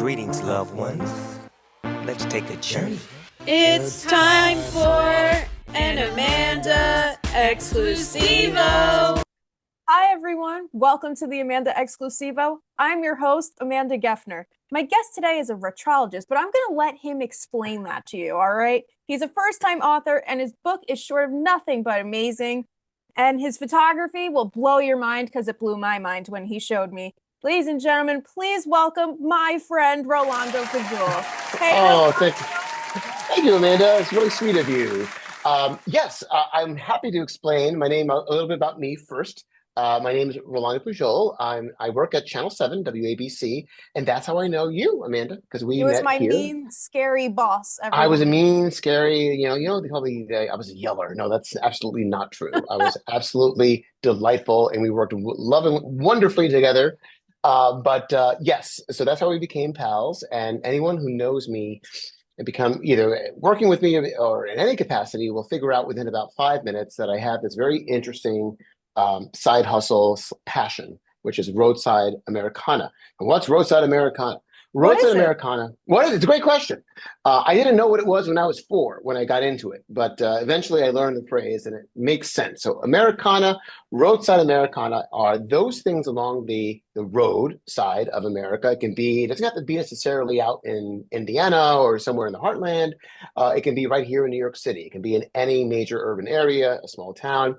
Greetings, loved ones. Let's take a journey. It's time for an Amanda Exclusivo. Hi, everyone. Welcome to the Amanda Exclusivo. I'm your host, Amanda Geffner. My guest today is a retrologist, but I'm going to let him explain that to you, all right? He's a first-time author, and his book is short of nothing but amazing. And his photography will blow your mind because it blew my mind when he showed me. Ladies and gentlemen, please welcome my friend, Rolando Pujol. Hey, Oh, thank you, Amanda. It's really sweet of you. Yes, I'm happy to explain my name, a little bit about me first. My name is Rolando Pujol. I work at Channel 7, WABC, and that's how I know you, Amanda, because we he was met my here. mean, scary boss. I was a mean, scary, they probably I was a yeller. No, that's absolutely not true. I was absolutely delightful, and we worked wonderfully together. But yes, so that's how we became pals. And anyone who knows me and become either working with me or in any capacity will figure out within about 5 minutes that I have this very interesting side hustle passion, which is roadside Americana. And what's roadside Americana? Roadside Americana. What is it? It's a great question. I didn't know what it was when I was 4, when I got into it, but eventually I learned the phrase and it makes sense. So Americana, roadside Americana are those things along the road side of America. It doesn't have to be necessarily out in Indiana or somewhere in the heartland. It can be right here in New York City. It can be in any major urban area, a small town.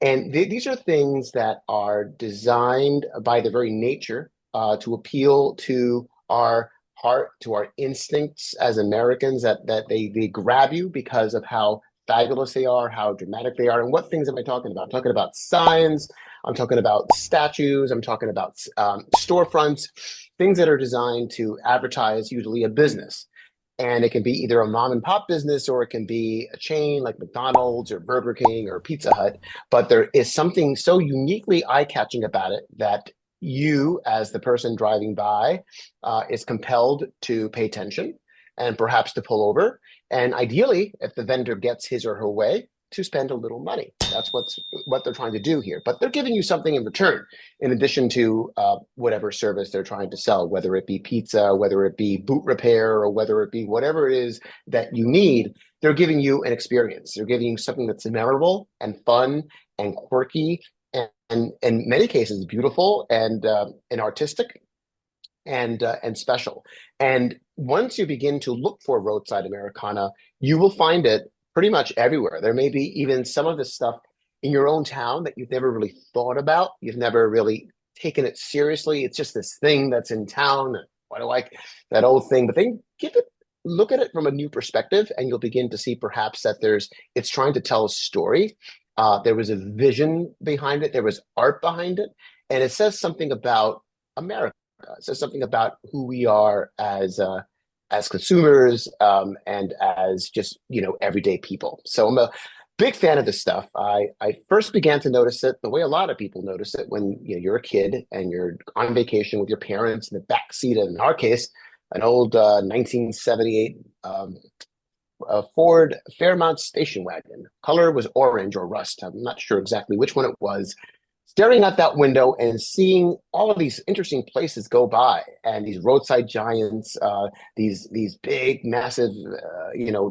And these are things that are designed by their very nature to appeal to our heart, to our instincts as Americans, that they grab you because of how fabulous they are, how dramatic they are. And what things am I talking about? I'm talking about signs, I'm talking about statues, I'm talking about storefronts, things that are designed to advertise usually a business. And it can be either a mom and pop business or it can be a chain like McDonald's or Burger King or Pizza Hut. But there is something so uniquely eye-catching about it that you, as the person driving by, is compelled to pay attention and perhaps to pull over. And ideally, if the vendor gets his or her way, to spend a little money. That's what they're trying to do here. But they're giving you something in return, in addition to whatever service they're trying to sell, whether it be pizza, whether it be boot repair, or whether it be whatever it is that you need. They're giving you an experience. They're giving you something that's memorable and fun and quirky and in many cases beautiful and artistic and special. And once you begin to look for roadside Americana, you will find it pretty much everywhere. There may be even some of this stuff in your own town that you've never really thought about. You've never really taken it seriously. It's just this thing that's in town. Why do I like that old thing? But then look at it from a new perspective, and you'll begin to see perhaps that it's trying to tell a story. There was a vision behind it. There was art behind it. And it says something about America. It says something about who we are as consumers and as just, everyday people. So I'm a big fan of this stuff. I first began to notice it the way a lot of people notice it when you're a kid and you're on vacation with your parents in the back seat of, in our case, an old 1978 a Ford Fairmont station wagon. Color was orange or rust. I'm not sure exactly which one it was. Staring out that window and seeing all of these interesting places go by, and these roadside giants, these big, massive,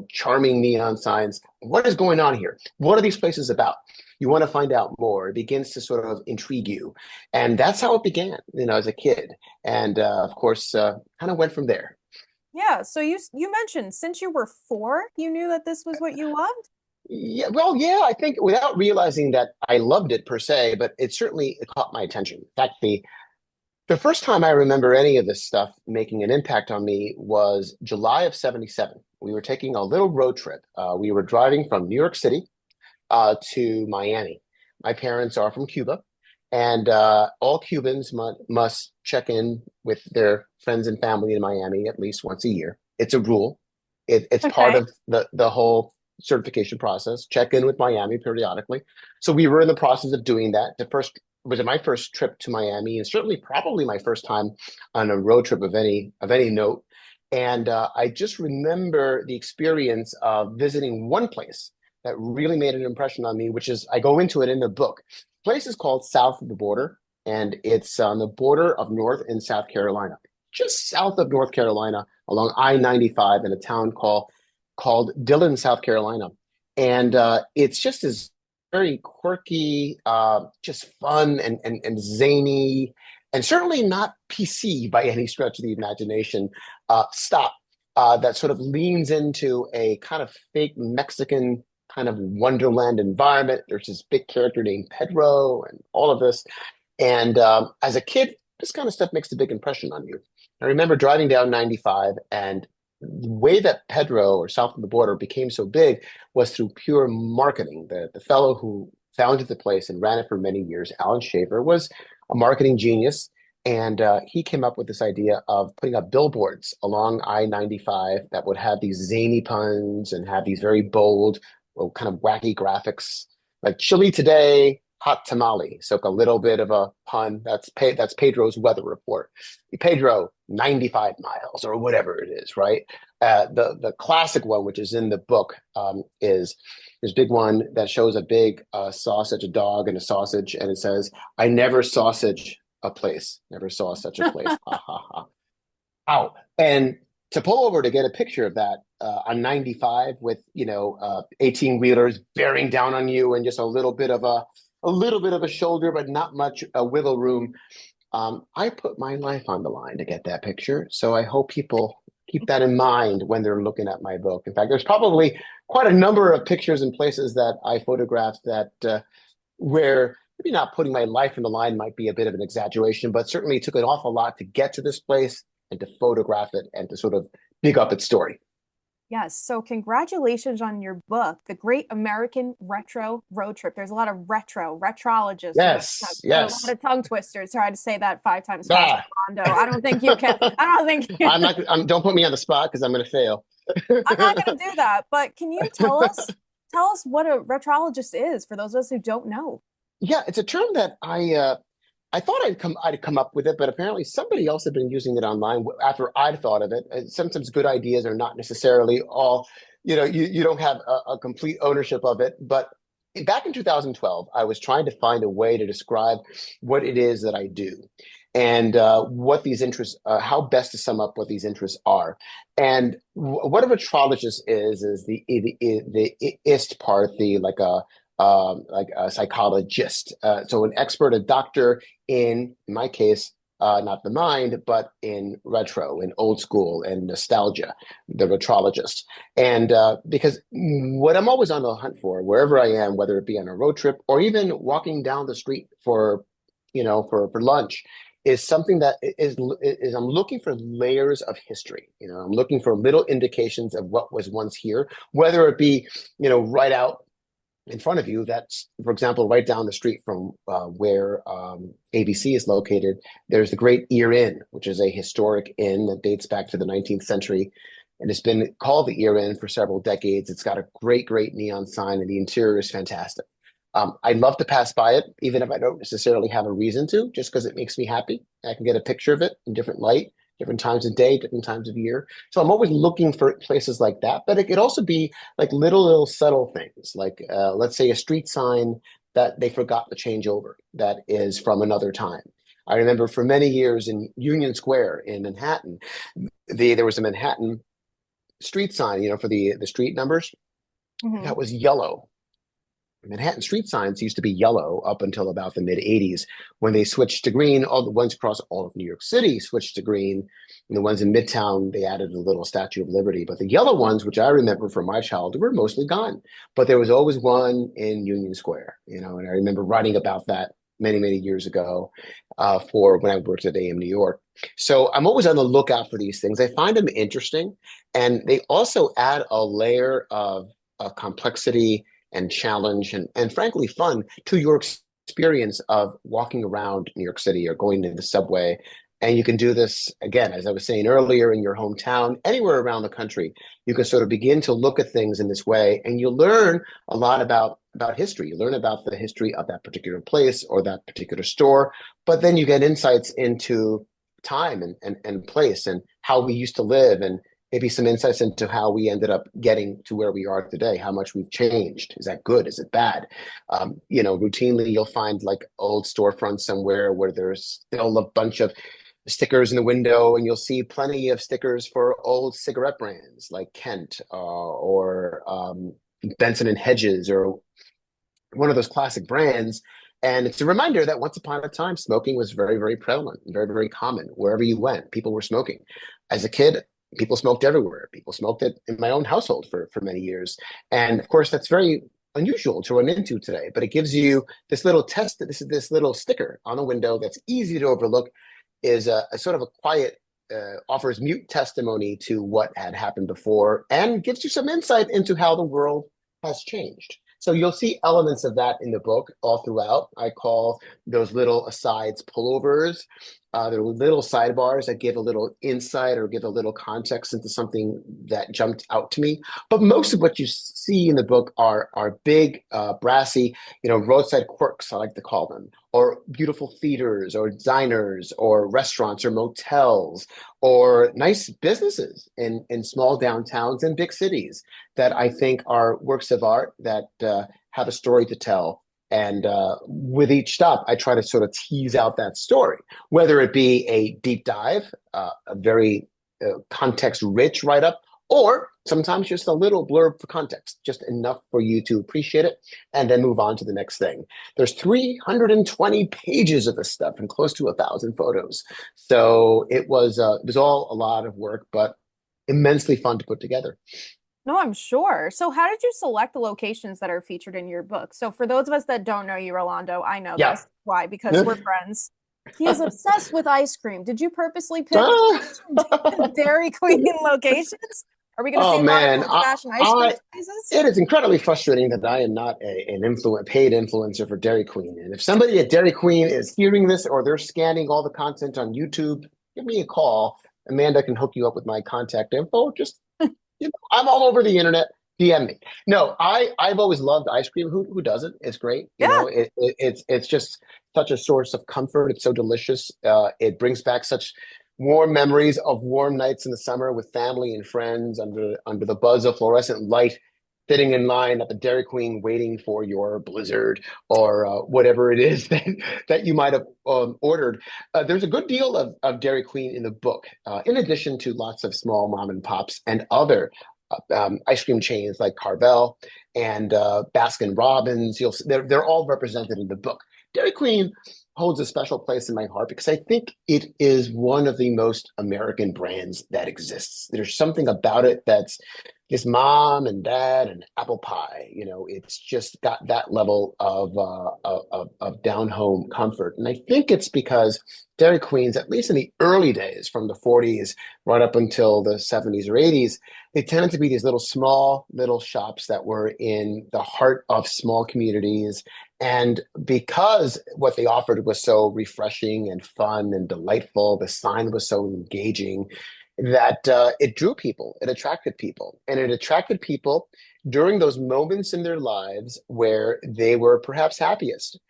charming neon signs. What is going on here? What are these places about? You want to find out more. It begins to sort of intrigue you, and that's how it began. As a kid, and of course, kind of went from there. Yeah, so you mentioned since you were 4, you knew that this was what you loved? Yeah, well, yeah, I think without realizing that I loved it per se, but it certainly caught my attention. In fact, the first time I remember any of this stuff making an impact on me was July of '77. We were taking a little road trip. We were driving from New York City to Miami. My parents are from Cuba, and all Cubans must check in with their friends and family in Miami at least once a year. It's a rule. It's part of the whole certification process. Check in with Miami periodically. So we were in the process of doing that. Was it my first trip to Miami, and certainly probably my first time on a road trip of any note. And I just remember the experience of visiting one place that really made an impression on me, which is, I go into it in the book. The place is called South of the Border, and it's on the border of North and South Carolina. just south of North Carolina along I-95 in a town called Dillon, South Carolina. And it's just this very quirky, just fun and zany, and certainly not PC by any stretch of the imagination, stop that sort of leans into a kind of fake Mexican kind of wonderland environment. There's this big character named Pedro and all of this. And as a kid, this kind of stuff makes a big impression on you. I remember driving down 95, and the way that Pedro, or south of the border, became so big was through pure marketing. The fellow who founded the place and ran it for many years, Alan Shaver, was a marketing genius. And he came up with this idea of putting up billboards along I-95 that would have these zany puns and have these very bold, well, kind of wacky graphics, like chili today, hot tamale. So a little bit of a pun. That's Pedro's weather report. Pedro, 95 miles or whatever it is, right? The classic one, which is in the book, is this big one that shows a big sausage, a dog and a sausage, and it says, "I never sausage a place, never saw such a place." Ha ha ha. Ow. And to pull over to get a picture of that on 95 with 18 wheelers bearing down on you and just a little bit of a shoulder, but not much wiggle room. I put my life on the line to get that picture. So I hope people keep that in mind when they're looking at my book. In fact, there's probably quite a number of pictures and places that I photographed that where maybe not putting my life on the line might be a bit of an exaggeration, but certainly took an awful lot to get to this place and to photograph it and to sort of dig up its story. Yes. So congratulations on your book, The Great American Retro Road Trip. There's a lot of retrologists. Yes, A yes. lot of tongue twisters. Try to say that 5 times Ah, fast, Rolando. I don't think you can. I don't think I'm not. Don't put me on the spot because I'm going to fail. I'm not going to do that. But can you tell us what a retrologist is for those of us who don't know? Yeah, it's a term that I thought I'd come up with it, but apparently somebody else had been using it online after I'd thought of it. And sometimes good ideas are not necessarily all, you don't have a complete ownership of it. But back in 2012, I was trying to find a way to describe what it is that I do and what these interests, how best to sum up what these interests are. And what a retrologist is the ist part, the like a psychologist. So an expert, a doctor in my case, not the mind, but in retro, in old school, and nostalgia, the retrologist. And because what I'm always on the hunt for, wherever I am, whether it be on a road trip or even walking down the street for lunch, is something that is I'm looking for layers of history. I'm looking for little indications of what was once here, whether it be, right out in front of you. That's, for example, right down the street from where ABC is located. There's the Great Ear Inn, which is a historic inn that dates back to the 19th century. And it's been called the Ear Inn for several decades. It's got a great neon sign, and the interior is fantastic. I'd love to pass by it, even if I don't necessarily have a reason to, just because it makes me happy. I can get a picture of it in different light, different times of day, different times of year. So I'm always looking for places like that. But it could also be like little subtle things, like let's say a street sign that they forgot to change over that is from another time. I remember for many years in Union Square in Manhattan, there was a Manhattan street sign, for the street numbers that was yellow. Manhattan street signs used to be yellow up until about the mid 80s when they switched to green. All the ones across all of New York City switched to green. And the ones in Midtown, they added a little Statue of Liberty. But the yellow ones, which I remember from my childhood, were mostly gone. But there was always one in Union Square, and I remember writing about that many years ago for when I worked at AM New York. So I'm always on the lookout for these things. I find them interesting. And they also add a layer of complexity and challenge and frankly fun to your experience of walking around New York City or going to the subway. And you can do this, again, as I was saying earlier, in your hometown, anywhere around the country. You can sort of begin to look at things in this way, and you learn a lot about history. You learn about the history of that particular place or that particular store, but then you get insights into time and place and how we used to live, and maybe some insights into how we ended up getting to where we are today, how much we've changed. Is that good? Is it bad? Routinely you'll find like old storefronts somewhere where there's still a bunch of stickers in the window, and you'll see plenty of stickers for old cigarette brands like Kent or Benson and Hedges or one of those classic brands. And it's a reminder that once upon a time, smoking was very, very prevalent, very, very common. Wherever you went, people were smoking. As a kid, people smoked everywhere. People smoked it in my own household for many years. And of course, that's very unusual to run into today, but it gives you this little test, this little sticker on the window that's easy to overlook, is a sort of a quiet, offers mute testimony to what had happened before and gives you some insight into how the world has changed. So you'll see elements of that in the book all throughout. I call those little asides pullovers. They're little sidebars that give a little insight or give a little context into something that jumped out to me. But most of what you see in the book are big, brassy, roadside quirks, I like to call them, or beautiful theaters or diners or restaurants or motels or nice businesses in small downtowns and big cities that I think are works of art that have a story to tell. And with each stop, I try to sort of tease out that story, whether it be a deep dive, a very context-rich write-up, or sometimes just a little blurb for context, just enough for you to appreciate it and then move on to the next thing. There's 320 pages of this stuff and close to 1,000 photos. So it was all a lot of work, but immensely fun to put together. No, I'm sure. So how did you select the locations that are featured in your book? So for those of us that don't know you, Rolando, I know Yeah. this. Why? Because we're friends. He is obsessed with ice cream. Did you purposely pick Dairy Queen locations? Are we going to see Oh a lot of man, old-fashioned ice cream places? it is incredibly frustrating that I am not paid influencer for Dairy Queen. And if somebody at Dairy Queen is hearing this or they're scanning all the content on YouTube, give me a call. Amanda can hook you up with my contact info. Just I'm all over the internet. DM me. No, I've always loved ice cream. Who doesn't? It's great. Yeah. It's just such a source of comfort. It's so delicious. It brings back such warm memories of warm nights in the summer with family and friends under the buzz of fluorescent light, sitting in line at the Dairy Queen waiting for your Blizzard or whatever it is that you might have ordered. There's a good deal of Dairy Queen in the book, in addition to lots of small mom and pops and other ice cream chains like Carvel and Baskin Robbins. They're all represented in the book. Dairy Queen holds a special place in my heart because I think it is one of the most American brands that exists. There's something about it that's this mom and dad and apple pie. It's just got that level of down home comfort. And I think it's because Dairy Queens, at least in the early days, from the 40s right up until the 70s or 80s, they tended to be these small little shops that were in the heart of small communities. And because what they offered was so refreshing and fun and delightful, the sign was so engaging, that it drew people, it attracted people, and it attracted people during those moments in their lives where they were perhaps happiest.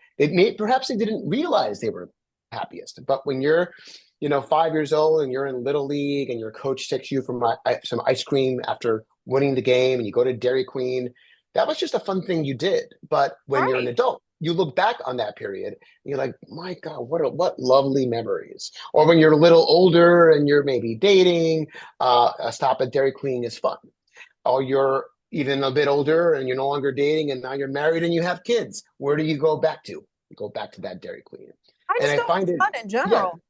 Perhaps they didn't realize they were happiest, but when you're 5 years old and you're in Little League and your coach takes you for some ice cream after winning the game and you go to Dairy Queen, that was just a fun thing you did. But when you're an adult, you look back on that period and you're like, my God, what lovely memories. Or when you're a little older and you're maybe dating, a stop at Dairy Queen is fun. Or you're even a bit older and you're no longer dating and now you're married and you have kids. Where do you go back to? You go back to that Dairy Queen. I find it fun in general.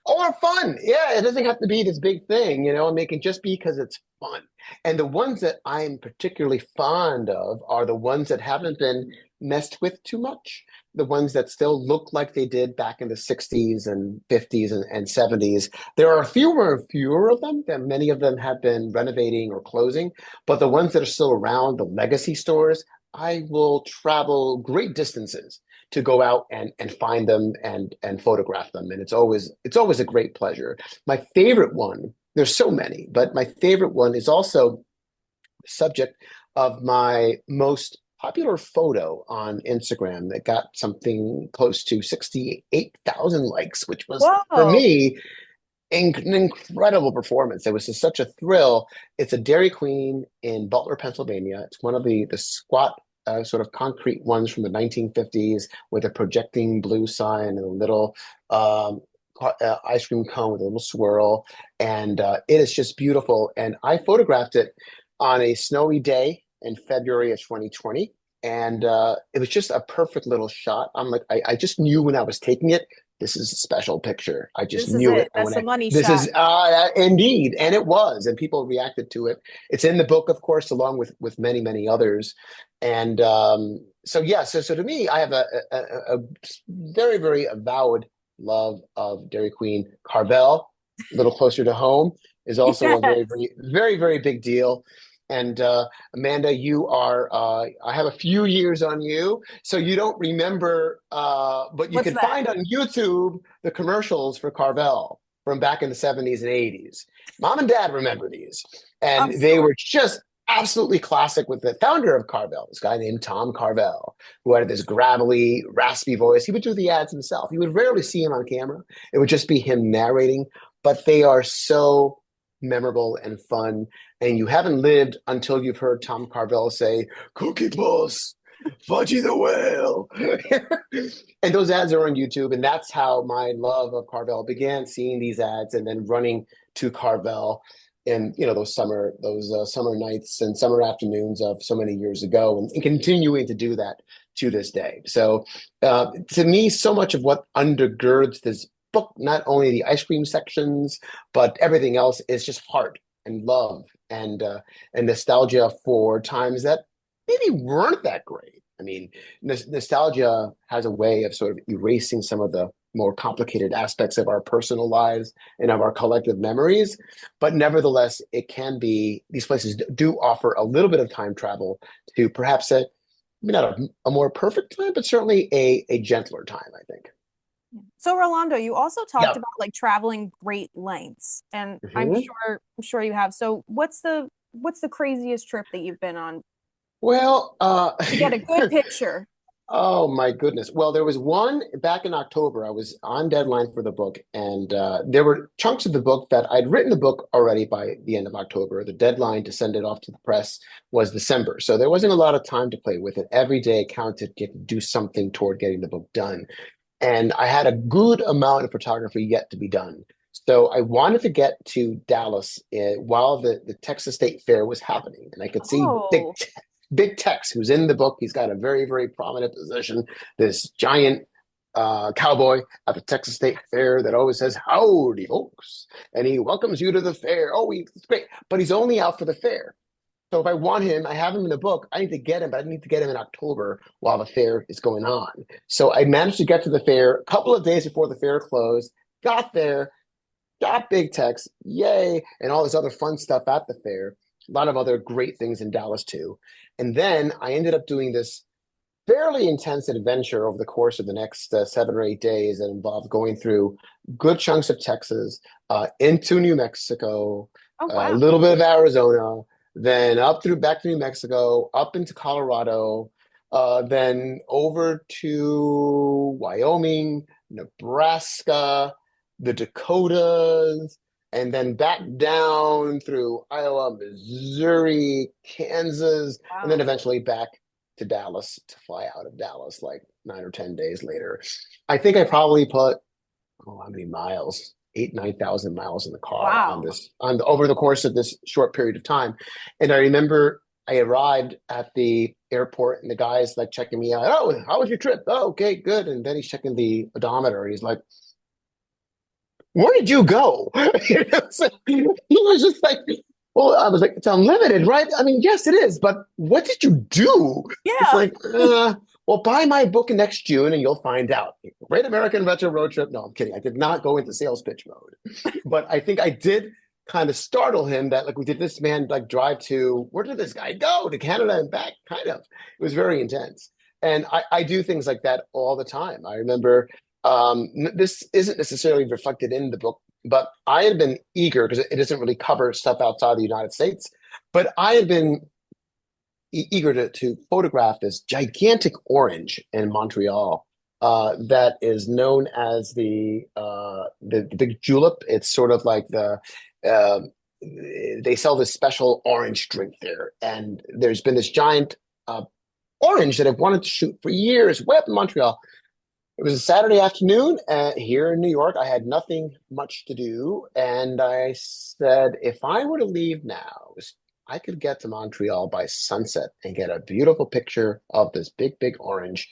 Yeah, or fun. Yeah, it doesn't have to be this big thing, and it can just be because it's fun. And the ones that I'm particularly fond of are the ones that haven't been messed with too much. The ones that still look like they did back in the 60s and 50s and 70s. There are fewer and fewer of them, and many of them have been renovating or closing. But the ones that are still around, the legacy stores, I will travel great distances to go out and find them and photograph them. And it's always a great pleasure. My favorite one, there's so many, but my favorite one is also the subject of my most popular photo on Instagram that got something close to 68,000 likes, which was, for me, an incredible performance. It was just such a thrill. It's a Dairy Queen in Butler, Pennsylvania. It's one of the squat sort of concrete ones from the 1950s with a projecting blue sign and a little ice cream cone with a little swirl, and it is just beautiful. And I photographed it on a snowy day in February of 2020, and it was just a perfect little shot. I'm like, I just knew when I was taking it, this is a special picture. I just This is knew it. it. And That's when the money this shot. is indeed, and it was, and people reacted to it. It's in the book, of course, along with many many others. And so yeah, so to me, I have a very very avowed love of Dairy Queen. Carvel, a little closer to home, is also a very Yes. very big deal. And Amanda, you are I have a few years on you, so you don't remember, but you What's can that? find on YouTube the commercials for Carvel from back in the 70s and 80s. Mom and Dad remember these, I'm and they sure. were just absolutely classic with the founder of Carvel, this guy named Tom Carvel, who had this gravelly, raspy voice. He would do the ads himself. You would rarely see him on camera. It would just be him narrating, but they are so memorable and fun. And you haven't lived until you've heard Tom Carvel say, Cookie Puss, Fudgy the Whale. And those ads are on YouTube. And that's how my love of Carvel began, seeing these ads and then running to Carvel in those summer nights and summer afternoons of so many years ago, and continuing to do that to this day. So to me, so much of what undergirds this book, not only the ice cream sections, but everything else, is just heart and love and nostalgia for times that maybe weren't that great. I mean, nostalgia has a way of sort of erasing some of the more complicated aspects of our personal lives and of our collective memories. But nevertheless, it can be, these places do offer a little bit of time travel to perhaps maybe not a more perfect time, but certainly a gentler time, I think. So Rolando, you also talked Yeah. about like traveling great lengths, and Mhm. I'm sure you have. So what's the craziest trip that you've been on Well, to get a good picture? oh my goodness. Well, there was one back in October. I was on deadline for the book, and there were chunks of the book that I'd written the book already by the end of October. The deadline to send it off to the press was December. So there wasn't a lot of time to play with it. Every day counted, get to do something toward getting the book done. And I had a good amount of photography yet to be done. So I wanted to get to Dallas while the Texas State Fair was happening, and I could see Oh, Big Tex, who's in the book. He's got a very very prominent position. This giant cowboy at the Texas State Fair that always says "Howdy, folks," and he welcomes you to the fair. Oh, he's great, but he's only out for the fair. So if I want him, I have him in the book. I need to get him, but I need to get him in October while the fair is going on. So I managed to get to the fair a couple of days before the fair closed. Got there, got Big Tex, yay, and all this other fun stuff at the fair. A lot of other great things in Dallas too. And then I ended up doing this fairly intense adventure over the course of the next 7 or 8 days that involved going through good chunks of Texas, into New Mexico, oh a wow. little bit of Arizona, then up through back to New Mexico, up into Colorado, then over to Wyoming, Nebraska, the Dakotas, and then back down through Iowa, Missouri, Kansas, and then Wow. eventually back to Dallas, to fly out of Dallas like 9 or 10 days later. I think I probably put, oh, how many miles? 8, 9,000 miles in the car on Wow. this over the course of this short period of time. And I remember I arrived at the airport and the guy's like checking me out. Oh, how was your trip? Oh, okay, good. And then he's checking the odometer and he's like, where did you go? So he was just like, well, I was like, it's unlimited, right? I mean, yes, it is, but what did you do? It's Yeah. like, well, buy my book next June and you'll find out. Great American Retro Road Trip. No, I'm kidding. I did not go into sales pitch mode, but I think I did kind of startle him that like, we did this man like drive to, where did this guy go? To Canada and back, kind of. It was very intense. And I do things like that all the time. I remember this isn't necessarily reflected in the book, but I had been eager because it doesn't really cover stuff outside the United States. But I had been eager to photograph this gigantic orange in Montreal that is known as the big julep. It's sort of like uh, they sell this special orange drink there, and there's been this giant orange that I've wanted to shoot for years, way up in Montreal. It was a Saturday afternoon here in New York. I had nothing much to do, and I said, if I were to leave now, I could get to Montreal by sunset and get a beautiful picture of this big, big orange.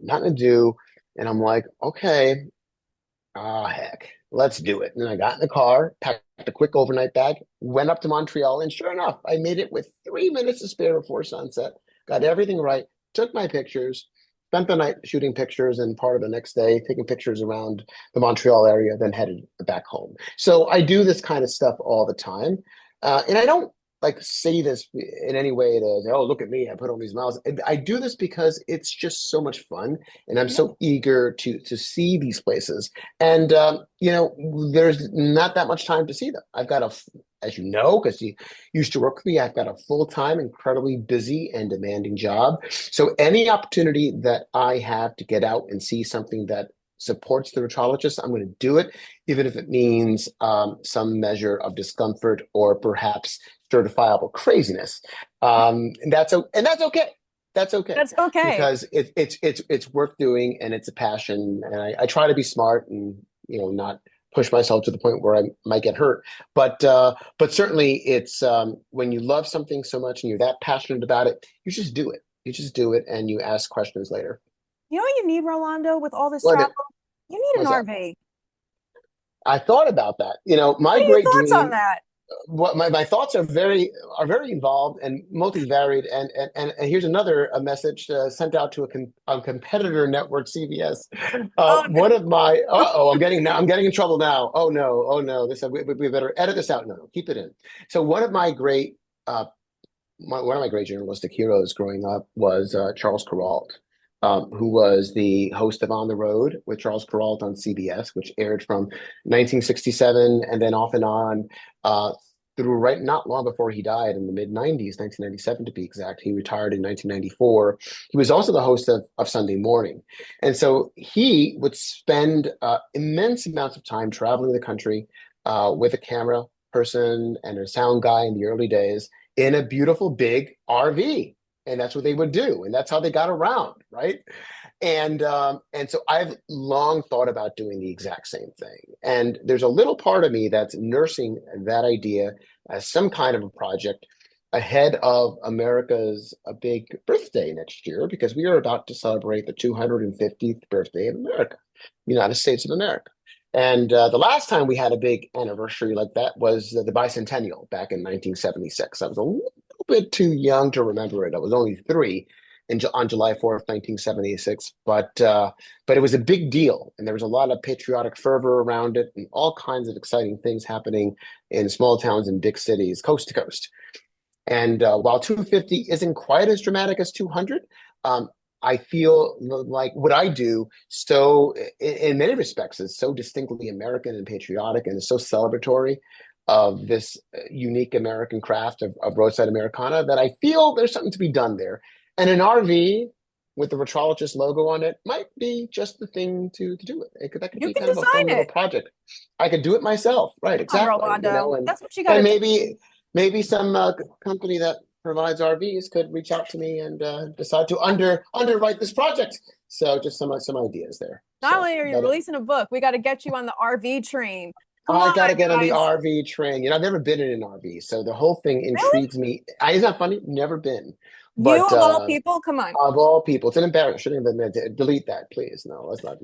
Nothing to do, and I'm like, okay, heck, let's do it. And I got in the car, packed a quick overnight bag, went up to Montreal, and sure enough, I made it with 3 minutes to spare before sunset. Got everything right, took my pictures, spent the night shooting pictures, and part of the next day taking pictures around the Montreal area, then headed back home. So I do this kind of stuff all the time. And I don't like say this in any way to, oh, look at me, I put on these miles. I do this because it's just so much fun, and I'm Yeah. so eager to see these places. And there's not that much time to see them. I've got as you know, because you used to work with me, I've got a full-time, incredibly busy and demanding job. So any opportunity that I have to get out and see something that supports the retrologist, I'm going to do it, even if it means some measure of discomfort or perhaps certifiable craziness. And that's okay. That's okay That's okay. because it's worth doing, and it's a passion. And I try to be smart and not push myself to the point where I might get hurt. But certainly it's when you love something so much and you're that passionate about it, you just do it. You just do it, and you ask questions later. You know what you need, Rolando, with all this What travel? You need an what's that? RV. I thought about that. What My are your great thoughts on dream. that? What my thoughts are very involved and multivaried. And here's another a message sent out to a competitor network, CBS. Oh, One of my I'm getting in trouble now. Oh no, this we better edit this out. No, keep it in. So one of my great journalistic heroes growing up was Charles Kuralt, who was the host of On the Road with Charles Kuralt on CBS, which aired from 1967 and then off and on through right not long before he died in the mid 90s, 1997 to be exact. He retired in 1994. He was also the host of Sunday Morning. And so he would spend immense amounts of time traveling the country with a camera person and a sound guy in the early days in a beautiful big RV. And that's what they would do. And that's how they got around, right? And so I've long thought about doing the exact same thing. And there's a little part of me that's nursing that idea as some kind of a project ahead of America's a big birthday next year, because we are about to celebrate the 250th birthday of America, United States of America. And the last time we had a big anniversary like that was the bicentennial back in 1976. I was a little bit too young to remember it. I was only 3 on July 4th, 1976. But it was a big deal, and there was a lot of patriotic fervor around it, and all kinds of exciting things happening in small towns and big cities, coast to coast. And while 250 isn't quite as dramatic as 200, I feel like what I do, so in many respects, is so distinctly American and patriotic, and is so celebratory of this unique American craft of roadside Americana, that I feel there's something to be done there. And an RV with the Retrologist logo on it might be just the thing to do it. That could You be can kind of a fun design little it. project. I could do it myself, right? Come on, Exactly. Rolando. And That's what you got to and do. maybe some company that provides RVs could reach out to me and decide to underwrite this project. So just some ideas there. Not So only are you but releasing a book, we got to get you on the RV train. Come I on, got to get on the guys. RV train. I've never been in an RV, so the whole thing Really? intrigues me. It's not funny, never been, You but of all people, come on. of all people, it's an embarrassment. Shouldn't have been meant. Delete that, please. No, let's not.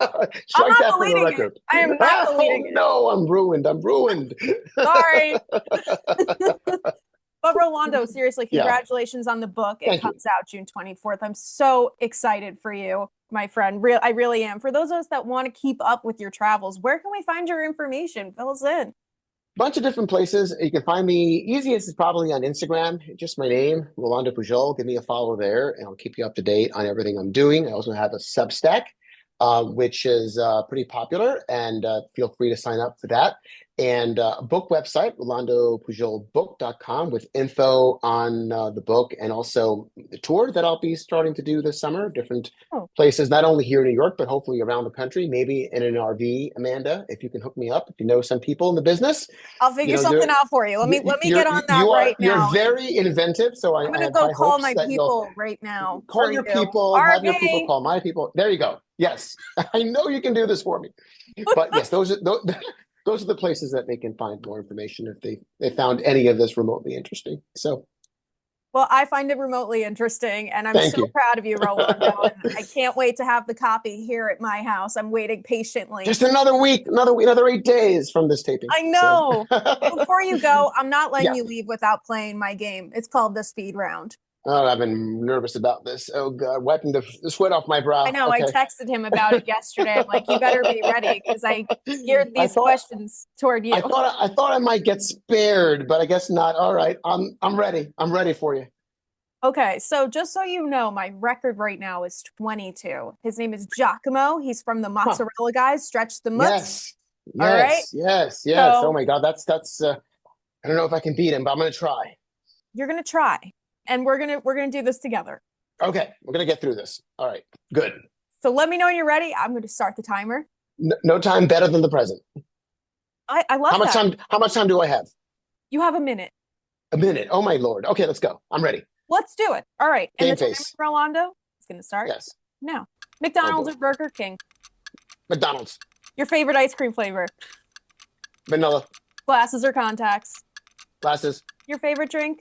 I'm Strike not that for the deleting it. record. I am not Oh deleting it. no, I'm ruined. I'm ruined. Sorry. But Rolando, seriously, Yeah, congratulations on the book. It thank you. comes out June 24th. I'm so excited for you, my friend. I really am. For those of us that want to keep up with your travels, where can we find your information? Fill us in. Bunch of different places. You can find me. Easiest is probably on Instagram. Just my name, Rolando Pujol. Give me a follow there, and I'll keep you up to date on everything I'm doing. I also have a Substack. which is pretty popular, and feel free to sign up for that. And a book website, rolandopujolbook.com, with info on the book and also the tour that I'll be starting to do this summer, different Oh. places, not only here in New York, but hopefully around the country, maybe in an RV, Amanda, if you can hook me up, if you know some people in the business. I'll figure something out for you. Let me get on that right You're now. very inventive, so I'm I gonna have go high call hopes my that you'll people right now call for your you. people, have your people RV. call my people. There you go. Yes, I know you can do this for me. But yes, those are the places that they can find more information if they found any of this remotely interesting. So Well, I find it remotely interesting, and I'm thank so you. proud of you, Rolando. And I can't wait to have the copy here at my house. I'm waiting patiently. Just another week, another 8 days from this taping. I know. So. Before you go, I'm not letting Yeah. you leave without playing my game. It's called the speed round. Oh, I've been nervous about this. Oh God, wiping the sweat off my brow. I know. Okay. I texted him about it yesterday. I'm like, you better be ready because I geared these questions toward you. I thought I might get spared, but I guess not. All right, I'm ready. I'm ready for you. Okay, so just so you know, my record right now is 22. His name is Giacomo. He's from the Mozzarella Guys, Stretch the Mutts. Yes, All right. yes. So, Oh my God, that's. I don't know if I can beat him, but I'm gonna try. you're gonna try, and we're gonna do this together. Okay, we're gonna get through this. All right, good. So let me know when you're ready. I'm going to start the timer. No time better than the present. I love How much that. time? How much time do I have? You have a minute. A minute. Oh my Lord. Okay, let's go. I'm ready. Let's do it. All right. And Game the timer, face. Rolando, is going to start Yes. now. McDonald's boy. or Burger King? McDonald's. Your favorite ice cream flavor? Vanilla. Glasses or contacts? Glasses. Your favorite drink?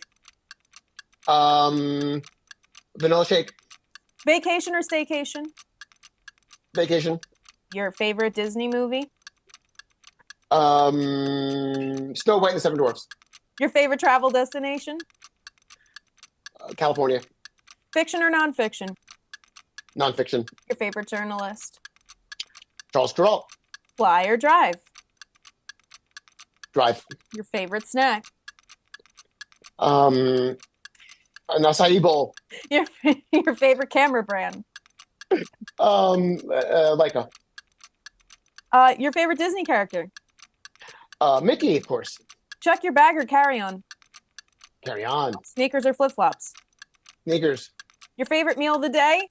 Vanilla shake. Vacation or staycation? Vacation. Your favorite Disney movie? Snow White and the Seven Dwarfs. Your favorite travel destination? California. Fiction or nonfiction? Nonfiction. Your favorite journalist? Charles Kuralt. Fly or drive? Drive. Your favorite snack? An acai bowl. Your favorite camera brand? Leica. Your favorite Disney character? Mickey, of course. Check your bag or carry on? Carry on. Sneakers or flip flops? Sneakers. Your favorite meal of the day?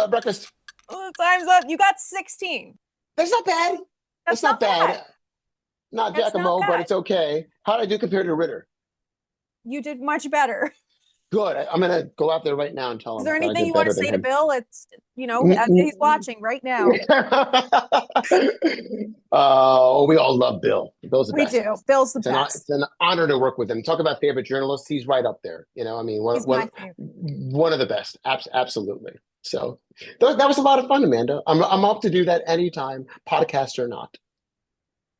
Breakfast. Oh, time's up. You got 16. That's not bad. That's not bad. Not That's Giacomo, not but bad. it's okay. How did I do compared to Ritter? You did much better. Good. I'm gonna go out there right now and tell him. Is there that I anything did you want to better than say to him. Bill? It's, as he's watching right now. We all love Bill. Bill's the We best. do. Bill's the It's best. an honor to work with him. Talk about favorite journalists. He's right up there. I mean, He's my favorite. one of the best. Absolutely. So that was a lot of fun, Amanda. I'm up to do that anytime, podcast or not.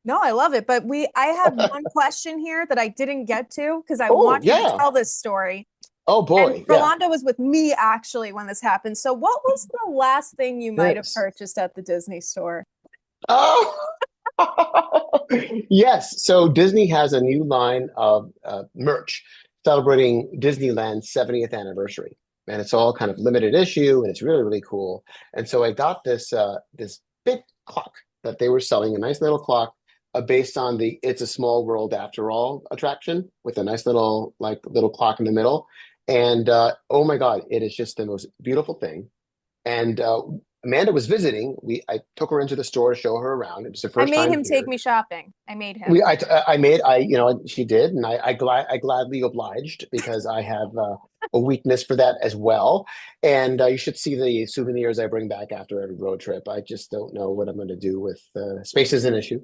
No, I love it. But I have one question here that I didn't get to because I want you to tell this story. Oh boy. And Rolando was with me actually when this happened. So what was the last thing you might have purchased at the Disney store? Oh, yes. So Disney has a new line of merch celebrating Disneyland's 70th anniversary. And it's all kind of limited issue and it's really, really cool. And so I got this big clock that they were selling, a nice little clock based on the It's a Small World After All attraction with a nice little clock in the middle. And oh my God, it is just the most beautiful thing. And Amanda was visiting. I took her into the store to show her around. It was the first time. I made him take me shopping. I made him. She did, and I gladly obliged because I have a weakness for that as well. And you should see the souvenirs I bring back after every road trip. I just don't know what I'm going to do with space is an issue,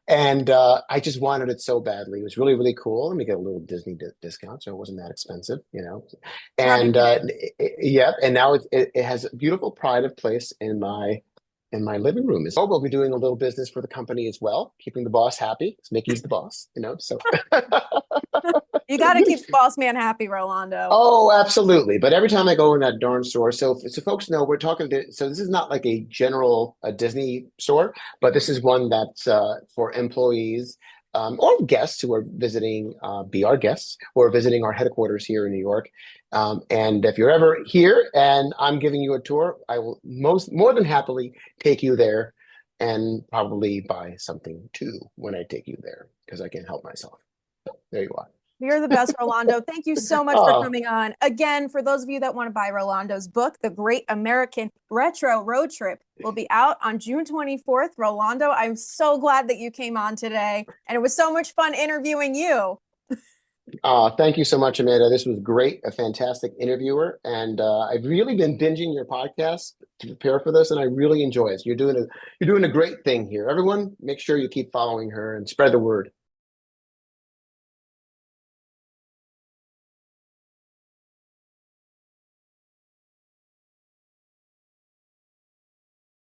and I just wanted it so badly. It was really, really cool. Let me get a little Disney discount, so it wasn't that expensive, And and now it has a beautiful pride of place in my living room. We'll be doing a little business for the company as well, keeping the boss happy. Mickey's the boss, so. You got to keep the boss man happy, Rolando. Oh, absolutely. But every time I go in that darn store, so folks know we're talking so this is not like a general Disney store, but this is one that's for employees or guests who are visiting, be our guests, who are visiting our headquarters here in New York. And if you're ever here and I'm giving you a tour, I will more than happily take you there and probably buy something too when I take you there because I can't help myself. So there you are. You're the best, Rolando. Thank you so much for Oh, coming on. Again, for those of you that want to buy Rolando's book, The Great American Retro Road Trip, will be out on June 24th. Rolando, I'm so glad that you came on today, and it was so much fun interviewing you. thank you so much, Amanda. This was great, a fantastic interviewer, and I've really been binging your podcast to prepare for this, and I really enjoy it. You're doing a great thing here. Everyone, make sure you keep following her and spread the word.